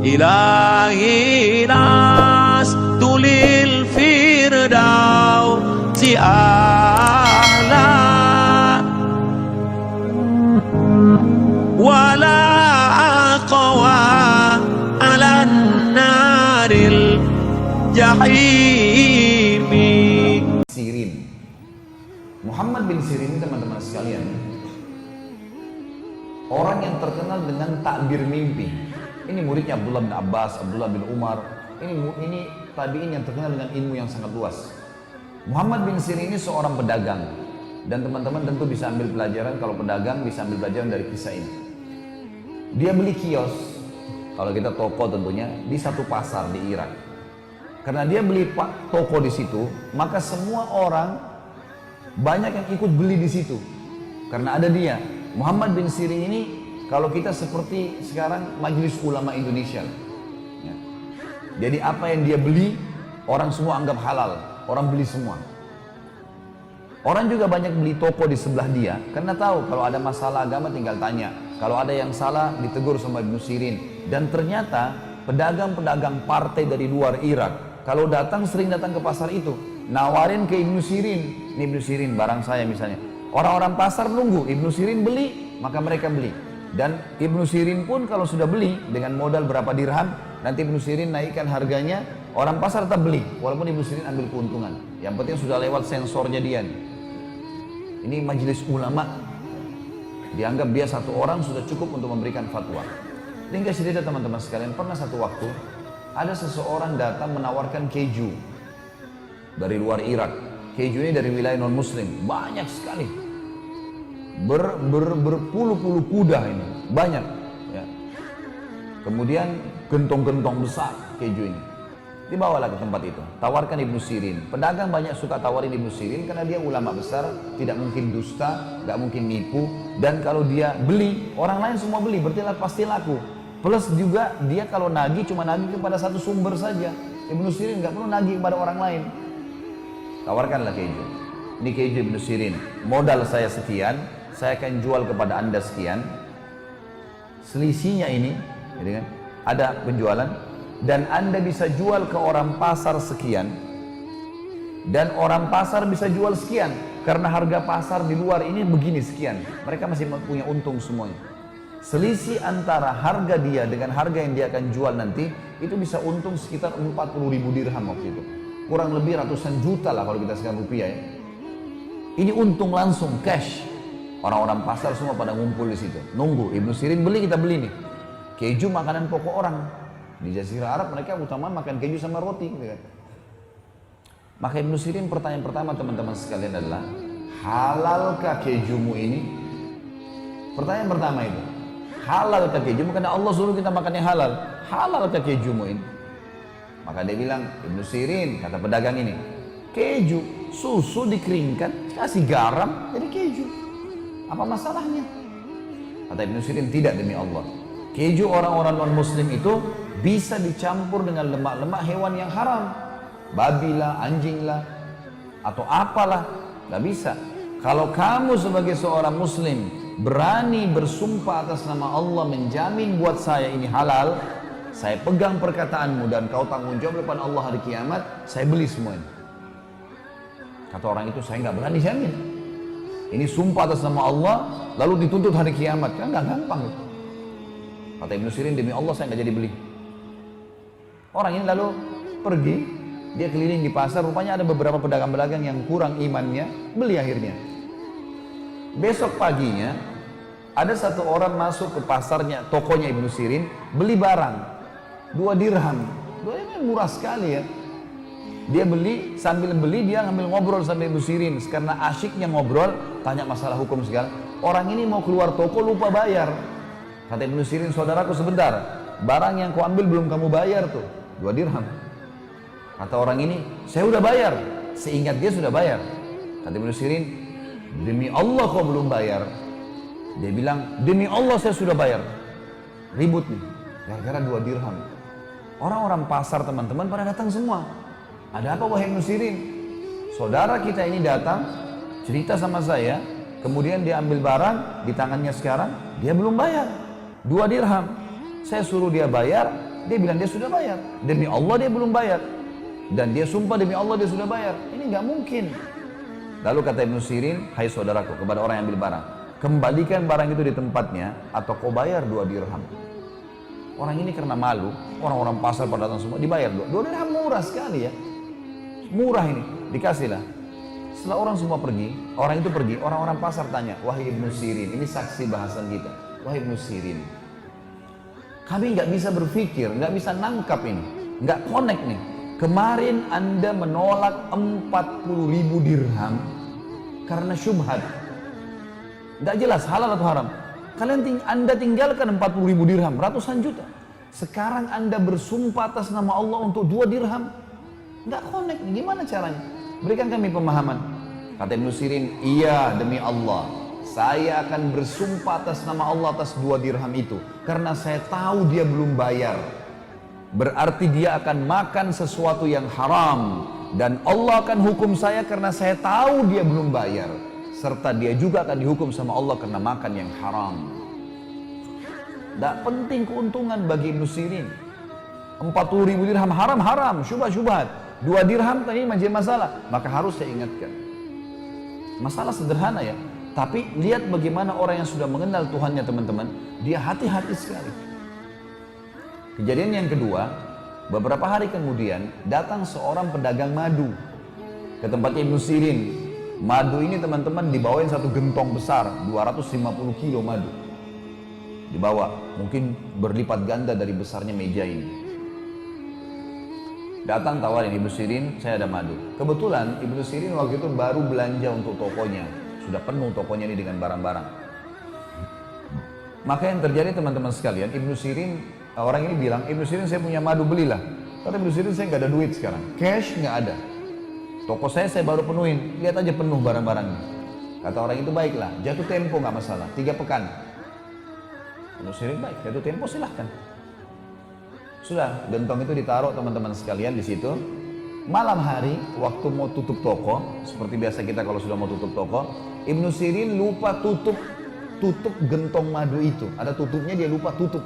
إلهي لست للفردوس أعلى ولا أقوى على النار الجحيم. Sirin. Muhammad bin Sirin ini teman-teman sekalian, orang yang terkenal dengan takbir mimpi. Ini muridnya Abdullah bin Abbas, Abdullah bin Umar. Ini tabi'in yang terkenal dengan ilmu yang sangat luas. Muhammad bin Sirin ini seorang pedagang. Dan teman-teman tentu bisa ambil pelajaran, kalau pedagang bisa ambil pelajaran dari kisah ini. Dia beli kios, kalau kita toko tentunya, di satu pasar di Irak. Karena dia beli toko di situ, maka semua orang banyak yang ikut beli di situ. Karena ada dia. Muhammad bin Sirin ini, kalau kita seperti sekarang Majelis Ulama Indonesia. Ya. Jadi apa yang dia beli, orang semua anggap halal. Orang beli semua. Orang juga banyak beli toko di sebelah dia, karena tahu kalau ada masalah agama tinggal tanya. Kalau ada yang salah ditegur sama Ibnu Sirin. Dan ternyata pedagang-pedagang partai dari luar Irak, kalau datang sering datang ke pasar itu, nawarin ke Ibnu Sirin. Ini Ibnu Sirin barang saya misalnya. Orang-orang pasar nunggu, Ibnu Sirin beli, maka mereka beli. Dan Ibnu Sirin pun kalau sudah beli dengan modal berapa dirham, nanti Ibnu Sirin naikkan harganya, orang pasar tetap beli, walaupun Ibnu Sirin ambil keuntungan. Yang penting sudah lewat sensornya dia nih. Ini majelis ulama, dianggap dia satu orang sudah cukup untuk memberikan fatwa. Tinggal cerita teman-teman sekalian, pernah satu waktu ada seseorang datang menawarkan keju dari luar Irak. Keju ini dari wilayah non muslim, banyak sekali, berpuluh-puluh kuda ini, banyak ya. Kemudian gentong-gentong besar keju ini dibawalah ke tempat itu, tawarkan Ibnu Sirin. Pedagang banyak suka tawarin Ibnu Sirin karena dia ulama besar, tidak mungkin dusta, nggak mungkin nipu. Dan kalau dia beli, orang lain semua beli, berarti pasti laku. Plus juga dia kalau nagih cuma nagih kepada satu sumber saja. Ibnu Sirin nggak perlu nagih kepada orang lain. Tawarkanlah keju. Ini keju Ibnu Sirin, modal saya sekian, saya akan jual kepada anda sekian. Selisihnya ini, gitu kan, ada penjualan, dan anda bisa jual ke orang pasar sekian, dan orang pasar bisa jual sekian, karena harga pasar di luar ini begini sekian. Mereka masih punya untung semuanya. Selisih antara harga dia dengan harga yang dia akan jual nanti, itu bisa untung sekitar 40.000 dirham waktu itu. Kurang lebih ratusan juta lah kalau kita sekarang rupiah ya. Ini untung langsung, cash. Orang-orang pasar semua pada ngumpul di situ. Nunggu, Ibnu Sirin beli, kita beli nih. Keju makanan pokok orang. Di Jazirah Arab mereka utama makan keju sama roti. Gitu kan. Maka Ibnu Sirin pertanyaan pertama teman-teman sekalian adalah, halalkah kejumu ini? Pertanyaan pertama itu. Halalkah kejumu? Karena Allah suruh kita makan yang halal. Halalkah kejumu ini? Maka dia bilang, Ibnu Sirin, kata pedagang ini, keju, susu dikeringkan, kasih garam, jadi keju. Apa masalahnya? Kata Ibnu Sirin, tidak demi Allah. Keju orang-orang non-muslim itu bisa dicampur dengan lemak-lemak hewan yang haram. Babi lah, anjing lah, atau apalah, gak bisa. Kalau kamu sebagai seorang muslim berani bersumpah atas nama Allah menjamin buat saya ini halal, saya pegang perkataanmu dan kau tanggung jawab depan Allah hari kiamat, saya beli semuanya. Kata orang itu, saya nggak berani jamin. Ini sumpah atas nama Allah, lalu dituntut hari kiamat, kan nggak gampang. Kata Ibnu Sirin, demi Allah saya nggak jadi beli. Orang ini lalu pergi, dia keliling di pasar, rupanya ada beberapa pedagang-pedagang yang kurang imannya, beli akhirnya. Besok paginya, ada satu orang masuk ke pasarnya, tokonya Ibnu Sirin, beli barang. 2 dirham, 2 dirham murah sekali ya. Dia beli, sambil beli dia ngambil ngobrol sama Ibnu Sirin. Karena asyiknya ngobrol, tanya masalah hukum segala. Orang ini mau keluar toko lupa bayar. Kata Ibnu Sirin, saudaraku sebentar, barang yang kau ambil belum kamu bayar tuh, 2 dirham. Kata orang ini, saya udah bayar. Seingat dia sudah bayar. Kata Ibnu Sirin, demi Allah kau belum bayar. Dia bilang, demi Allah saya sudah bayar. Ribut nih, gara-gara 2 dirham. Orang-orang pasar teman-teman pada datang semua. Ada apa wahai Ibnu Sirin? Saudara kita ini datang, cerita sama saya, kemudian dia ambil barang di tangannya sekarang, dia belum bayar. 2 dirham. Saya suruh dia bayar, Dia bilang dia sudah bayar. Demi Allah dia belum bayar. Dan dia sumpah demi Allah dia sudah bayar. Ini nggak mungkin. Lalu kata Ibnu Sirin, hai saudaraku, kepada orang yang ambil barang, kembalikan barang itu di tempatnya atau kau bayar 2 dirham. Orang ini karena malu, orang-orang pasar pada datang semua, dibayar 2 dirham, murah sekali ya. Murah ini, dikasihlah. Setelah orang semua pergi, orang itu pergi, orang-orang pasar tanya, wahai Ibnu Sirin, ini saksi bahasan kita. Wahai Ibnu Sirin, kami nggak bisa berpikir, nggak bisa nangkap ini, nggak connect nih. Kemarin Anda menolak 40.000 dirham karena syubhat. Nggak jelas halal atau haram. Anda tinggalkan 40.000 dirham, ratusan juta. Sekarang Anda bersumpah atas nama Allah untuk 2 dirham. Nggak connect, gimana caranya? Berikan kami pemahaman. Kata Ibnu Sirin, iya demi Allah, saya akan bersumpah atas nama Allah atas 2 dirham itu. Karena saya tahu dia belum bayar. Berarti dia akan makan sesuatu yang haram. Dan Allah akan hukum saya karena saya tahu dia belum bayar. Serta dia juga akan dihukum sama Allah karena makan yang haram. Tidak penting keuntungan bagi Ibnu Sirin. 40.000 dirham haram, syubhat. 2 dirham tadi menjadi masalah. Maka harus saya ingatkan. Masalah sederhana ya. Tapi lihat bagaimana orang yang sudah mengenal Tuhannya teman-teman. Dia hati-hati sekali. Kejadian yang kedua, beberapa hari kemudian datang seorang pedagang madu ke tempat Ibnu Sirin. Madu ini teman-teman dibawain satu gentong besar, 250 kilo madu. Dibawa, mungkin berlipat ganda dari besarnya meja ini. Datang tawarin Ibnu Sirin, saya ada madu. Kebetulan Ibnu Sirin waktu itu baru belanja untuk tokonya. Sudah penuh tokonya ini dengan barang-barang. Maka yang terjadi teman-teman sekalian, Ibnu Sirin, orang ini bilang, Ibnu Sirin saya punya madu, belilah. Kata Ibnu Sirin saya nggak ada duit sekarang, cash nggak ada. Toko saya baru penuhin, lihat aja penuh barang-barangnya. Kata orang itu baiklah, jatuh tempo nggak masalah, 3 pekan. Ibnu Sirin baik, jatuh tempo silahkan. Sudah, gentong itu ditaruh teman-teman sekalian di situ. Malam hari, waktu mau tutup toko, seperti biasa kita kalau sudah mau tutup toko, Ibnu Sirin lupa tutup gentong madu itu. Ada tutupnya, dia lupa tutup.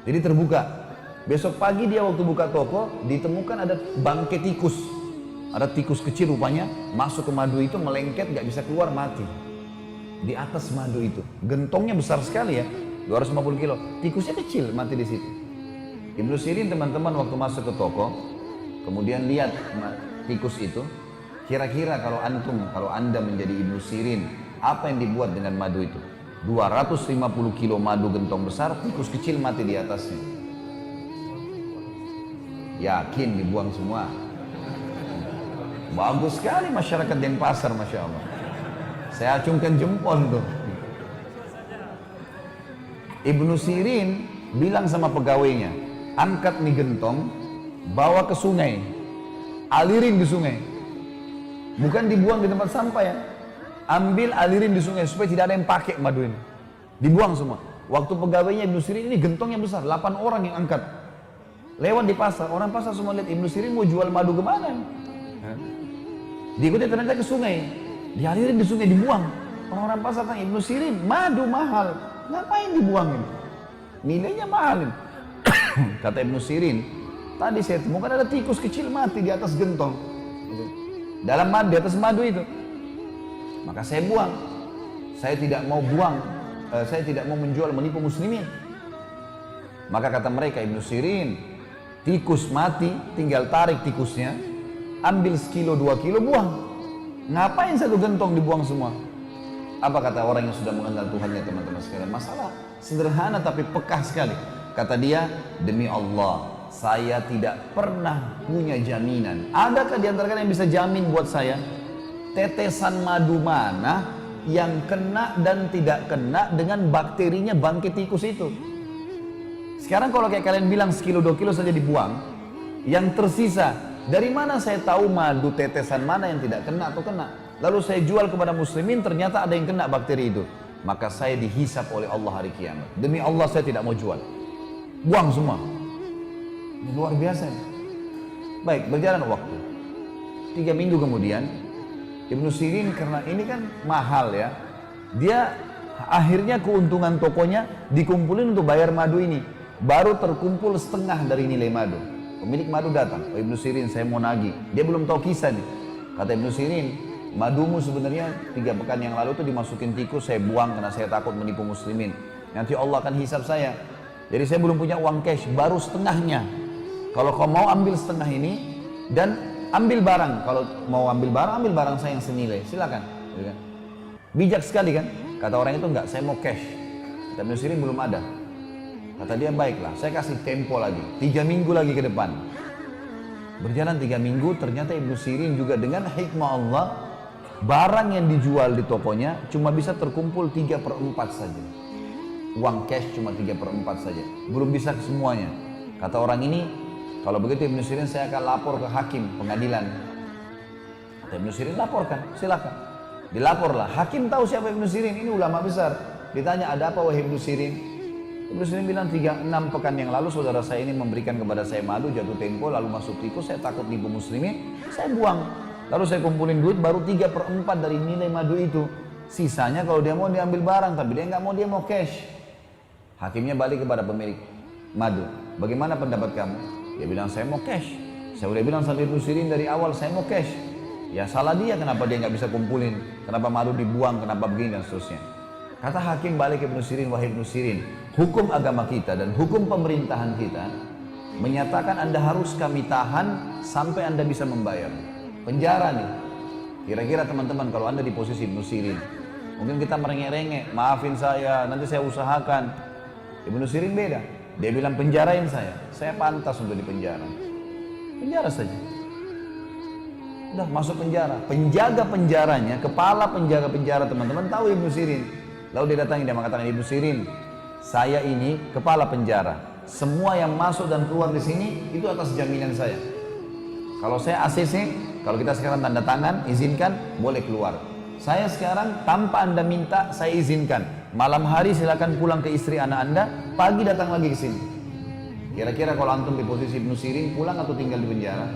Jadi terbuka. Besok pagi dia waktu buka toko, ditemukan ada bangkai tikus. Ada tikus kecil rupanya, masuk ke madu itu, melengket, gak bisa keluar, mati. Di atas madu itu. Gentongnya besar sekali ya, 250 kilo. Tikusnya kecil, mati di situ. Ibnu Sirin teman-teman waktu masuk ke toko, kemudian lihat tikus itu. Kira-kira kalau anda menjadi Ibnu Sirin, apa yang dibuat dengan madu itu? 250 kilo madu gentong besar, tikus kecil mati di atasnya. Yakin dibuang semua? Bagus sekali masyarakat Denpasar, Masya Allah. Saya acungkan jempol tuh. Ibnu Sirin bilang sama pegawainya, angkat nih gentong, bawa ke sungai, alirin di sungai. Bukan dibuang di tempat sampah ya. Ambil, alirin di sungai supaya tidak ada yang pakai madu ini. Dibuang semua. Waktu pegawainya Ibnu Sirin ini gentongnya besar, 8 orang yang angkat. Lewat di pasar, orang pasar semua lihat Ibnu Sirin mau jual madu kemana? Diikuti ternyata ke sungai, dialirin di sungai, dibuang. Orang-orang pasar tanya, Ibnu Sirin, madu mahal, ngapain dibuangin? Nilainya mahal. Kata Ibnu Sirin, tadi saya temukan ada tikus kecil mati di atas gentong. Dalam madu, di atas madu itu. Maka saya buang. Saya tidak mau buang, saya tidak mau menjual menipu muslimin. Maka kata mereka, Ibnu Sirin, tikus mati, tinggal tarik tikusnya, ambil sekilo 2 kilo, buang. Ngapain satu gentong dibuang semua? Apa kata orang yang sudah mengenal Tuhannya teman-teman sekalian? Masalah sederhana tapi pekah sekali. Kata dia, demi Allah, saya tidak pernah punya jaminan. Adakah di antara kalian yang bisa jamin buat saya? Tetesan madu mana yang kena dan tidak kena dengan bakterinya bangkai tikus itu? Sekarang kalau kayak kalian bilang sekilo 2 kilo saja dibuang, yang tersisa, dari mana saya tahu madu tetesan mana yang tidak kena atau kena? Lalu saya jual kepada muslimin, ternyata ada yang kena bakteri itu. Maka saya dihisap oleh Allah hari kiamat. Demi Allah saya tidak mau jual. Buang semua. Ini luar biasa. Baik, berjalan waktu. 3 minggu kemudian, Ibnu Sirin karena ini kan mahal ya, dia akhirnya keuntungan tokonya dikumpulin untuk bayar madu ini. baru terkumpul setengah dari nilai madu. Pemilik madu datang, oh Ibnu Sirin saya mau nagih. Dia belum tahu kisah nih. Kata Ibnu Sirin, madumu sebenarnya 3 pekan yang lalu tuh dimasukin tikus, saya buang karena saya takut menipu muslimin. Nanti Allah akan hisab saya. Jadi saya belum punya uang cash, baru setengahnya. Kalau kau mau ambil setengah ini dan ambil barang. Kalau mau ambil barang saya yang senilai, silakan. Bijak sekali kan? Kata orang itu enggak, saya mau cash. Kata Ibnu Sirin belum ada. Kata dia baiklah, saya kasih tempo lagi, 3 minggu lagi ke depan. Berjalan 3 minggu, ternyata Ibnu Sirin juga dengan hikmah Allah, barang yang dijual di tokonya cuma bisa terkumpul 3/4 saja. Uang cash cuma 3/4 saja, belum bisa ke semuanya. Kata orang ini, kalau begitu Ibnu Sirin saya akan lapor ke hakim pengadilan. Kata Ibnu Sirin laporkan, silakan. Dilaporlah, hakim tahu siapa Ibnu Sirin, ini ulama besar. Ditanya ada apa wahai Ibnu Sirin? Ibnu Sirin bilang 6 pekan yang lalu saudara saya ini memberikan kepada saya madu, jatuh tempo lalu masuk tikus, saya takut nipu muslimin, saya buang. Lalu saya kumpulin duit baru 3/4 dari nilai madu itu. Sisanya kalau dia mau diambil barang, tapi dia nggak mau, dia mau cash. Hakimnya balik kepada pemilik madu, bagaimana pendapat kamu? Dia bilang saya mau cash. Saya udah bilang sama Ibnu Sirin dari awal saya mau cash. Ya salah dia, kenapa dia nggak bisa kumpulin, kenapa madu dibuang, kenapa begini dan seterusnya. Kata hakim balik Ibnu Sirin, wahai Ibnu Sirin, hukum agama kita dan hukum pemerintahan kita menyatakan Anda harus kami tahan sampai Anda bisa membayar. Penjara nih. Kira-kira teman-teman kalau Anda di posisi Ibnu Sirin, mungkin kita merengek-rengek, maafin saya, nanti saya usahakan. Ibnu Sirin beda. Dia bilang penjarain saya pantas untuk dipenjara. Penjara saja. Udah masuk penjara. Penjaga penjaranya, kepala penjaga penjara teman-teman tahu Ibnu Sirin. Lalu dia datangi, dia mengatakan, Ibnu Sirin, saya ini kepala penjara. Semua yang masuk dan keluar di sini itu atas jaminan saya. Kalau saya ACC, kalau kita sekarang tanda tangan, izinkan, boleh keluar. Saya sekarang tanpa Anda minta, saya izinkan. Malam hari silakan pulang ke istri anak Anda, pagi datang lagi ke sini. Kira-kira kalau antum di posisi Ibnu Sirin, pulang atau tinggal di penjara?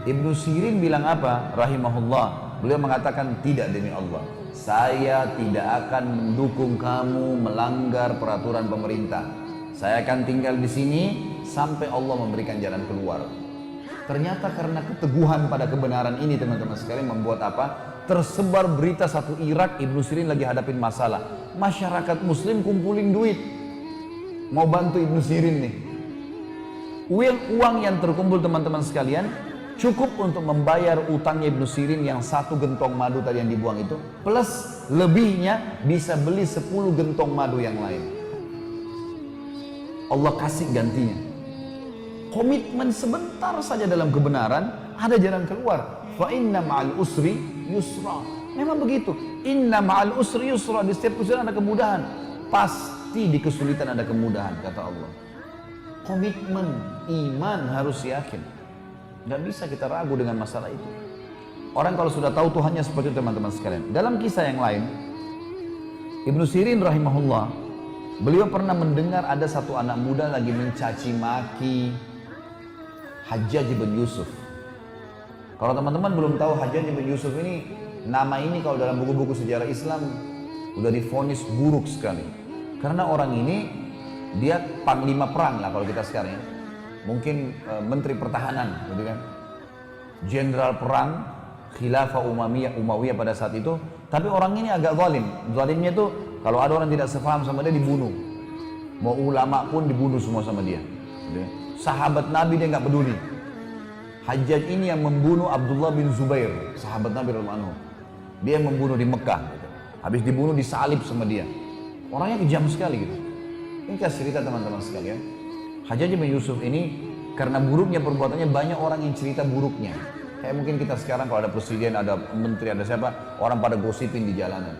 Ibnu Sirin bilang apa? Rahimahullah. Beliau mengatakan tidak demi Allah. Saya tidak akan mendukung kamu melanggar peraturan pemerintah. Saya akan tinggal di sini sampai Allah memberikan jalan keluar. Ternyata karena keteguhan pada kebenaran ini teman-teman sekalian membuat apa? Tersebar berita satu Irak, Ibnu Sirin lagi hadapin masalah. Masyarakat muslim kumpulin duit. Mau bantu Ibnu Sirin nih. Uang yang terkumpul teman-teman sekalian cukup untuk membayar utangnya Ibnu Sirin yang 1 gentong madu tadi yang dibuang itu, plus lebihnya bisa beli 10 gentong madu yang lain. Allah kasih gantinya. Komitmen sebentar saja dalam kebenaran, ada jalan keluar. Fa inna ma'al usri yusra. Memang begitu. Inna ma'al usri yusra. Di setiap kesulitan ada kemudahan. Pasti di kesulitan ada kemudahan, kata Allah. Komitmen, iman harus yakin. Nggak bisa kita ragu dengan masalah itu. Orang kalau sudah tahu Tuhannya seperti itu teman-teman sekalian. Dalam kisah yang lain, Ibnu Sirin rahimahullah, beliau pernah mendengar ada satu anak muda lagi mencaci maki Hajjaj bin Yusuf. Kalau teman-teman belum tahu Hajjaj bin Yusuf ini, nama ini kalau dalam buku-buku sejarah Islam udah divonis buruk sekali. Karena orang ini dia panglima perang lah kalau kita sekarang ya. Mungkin menteri pertahanan gitu kan, jenderal perang khilafah Umayyah pada saat itu. Tapi orang ini agak zalim. Zalimnya itu kalau ada orang tidak sepaham sama dia dibunuh, mau ulama pun dibunuh semua sama dia gitu. Sahabat Nabi dia nggak peduli. Hajjaj ini yang membunuh Abdullah bin Zubair, sahabat Nabi radhiyallahu anhu. Dia yang membunuh di Mekah gitu. Habis dibunuh disalib sama dia. Orangnya kejam sekali gitu. Ini kasih cerita teman-teman sekalian. Hajjaj bin Yusuf ini karena buruknya perbuatannya banyak orang yang cerita buruknya. Kayak mungkin kita sekarang kalau ada presiden, ada menteri, ada siapa, orang pada gosipin di jalanan.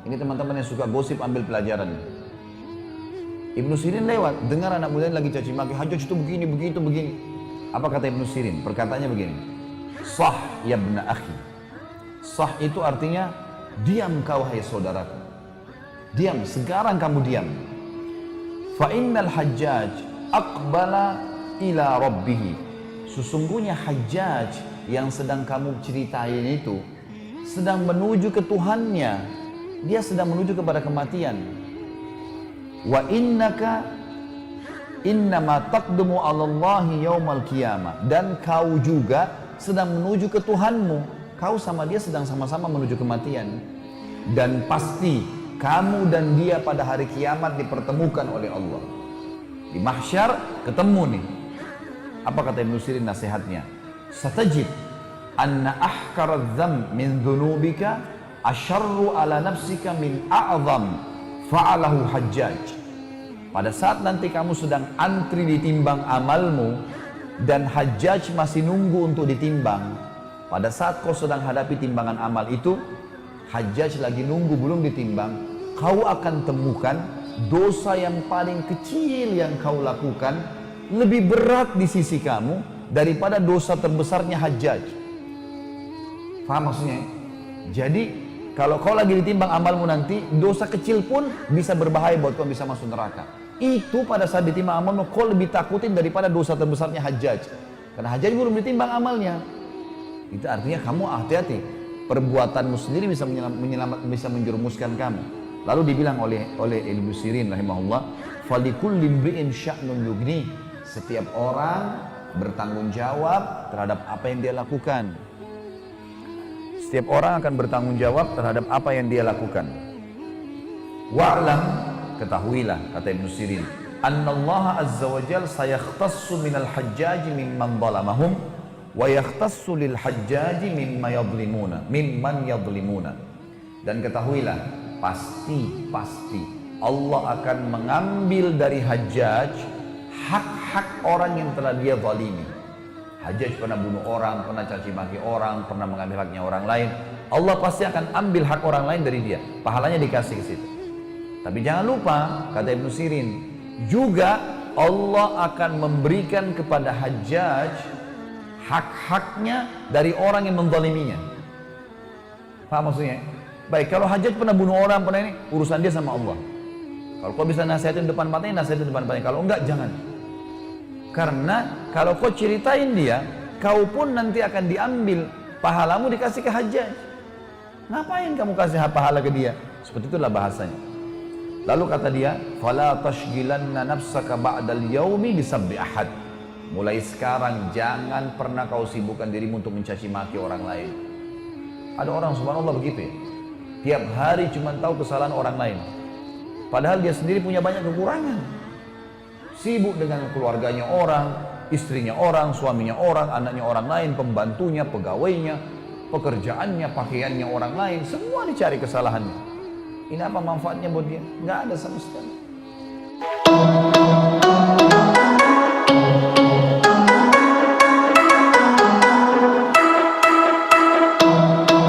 Ini teman-teman yang suka gosip ambil pelajaran. Ibnu Sirin lewat, dengar anak muda lagi caci maki, Hajjaj itu begini, begitu, begini. Apa kata Ibnu Sirin? Perkataannya begini. Sah ya bna akhi. Sah itu artinya diam kau hai saudaraku. Diam, sekarang kamu diam. Fa innal Hajjaj aqbala ila rabbih. Sesungguhnya Hajjaj yang sedang kamu ceritain itu sedang menuju ke Tuhannya. Dia sedang menuju kepada kematian. Wa innaka innama taqdumu 'ala Allahi yaumal qiyamah. Dan kau juga sedang menuju ke Tuhanmu. Kau sama dia sedang sama-sama menuju kematian. Dan pasti kamu dan dia pada hari kiamat dipertemukan oleh Allah. Di mahsyar ketemu nih. Apa kata Ibnu Sirin nasihatnya? Satajid anna ahkaradz dzam min dzunubika asyarru ala nafsika min a'zam fa'alahu Hajjaj. Pada saat nanti kamu sedang antri ditimbang amalmu dan Hajjaj masih nunggu untuk ditimbang, pada saat kau sedang hadapi timbangan amal itu, Hajjaj lagi nunggu belum ditimbang, kau akan temukan dosa yang paling kecil yang kau lakukan lebih berat di sisi kamu daripada dosa terbesarnya Hajjaj. Faham maksudnya? Jadi kalau kau lagi ditimbang amalmu nanti, dosa kecil pun bisa berbahaya buat kau bisa masuk neraka. Itu pada saat ditimbang amalmu kau lebih takutin daripada dosa terbesarnya Hajjaj. Karena Hajjaj belum ditimbang amalnya. Itu artinya kamu hati-hati. Perbuatanmu sendiri bisa menjerumuskan kamu. Lalu dibilang oleh Ibnu Sirin rahimahullah, "Falikulli imri'in sya'nun yughni." Setiap orang bertanggung jawab terhadap apa yang dia lakukan. Setiap orang akan bertanggung jawab terhadap apa yang dia lakukan. Wa'lam, ketahuilah, kata Ibnu Sirin, annallaha azza wa jalla sayakhtassu minal hajjaji mimman zalamahum wa yakhtassu lil hajjaji mimman yadhlimuna. Dan ketahuilah, pasti Allah akan mengambil dari Hajjaj hak-hak orang yang telah dia zalimi. Hajjaj pernah bunuh orang, pernah caci maki orang, pernah mengambil haknya orang lain. Allah pasti akan ambil hak orang lain dari dia. Pahalanya dikasih ke situ. Tapi jangan lupa, kata Ibnu Sirin, juga Allah akan memberikan kepada Hajjaj hak-haknya dari orang yang menzaliminya. Paham maksudnya? Baik, kalau Hajjaj pernah bunuh orang, pernah ini, urusan dia sama Allah. Kalau kau bisa nasihatin depan matanya, nasihatin depan matanya. Kalau enggak, jangan. Karena kalau kau ceritain dia, kau pun nanti akan diambil pahalamu dikasih ke Hajjaj. Ngapain kamu kasih pahala ke dia? Seperti itulah bahasanya. Lalu kata dia, "Fala tashghilanna nafsaka ba'dal yaumi bisabbi ahad." Mulai sekarang jangan pernah kau sibukkan dirimu untuk mencaci maki orang lain. Ada orang subhanallah begitu ya. Tiap hari cuma tahu kesalahan orang lain. Padahal dia sendiri punya banyak kekurangan. Sibuk dengan keluarganya orang, istrinya orang, suaminya orang, anaknya orang lain, pembantunya, pegawainya, pekerjaannya, pakaiannya orang lain, semua dicari kesalahannya. Ini apa manfaatnya buat dia? Nggak ada sama sekali.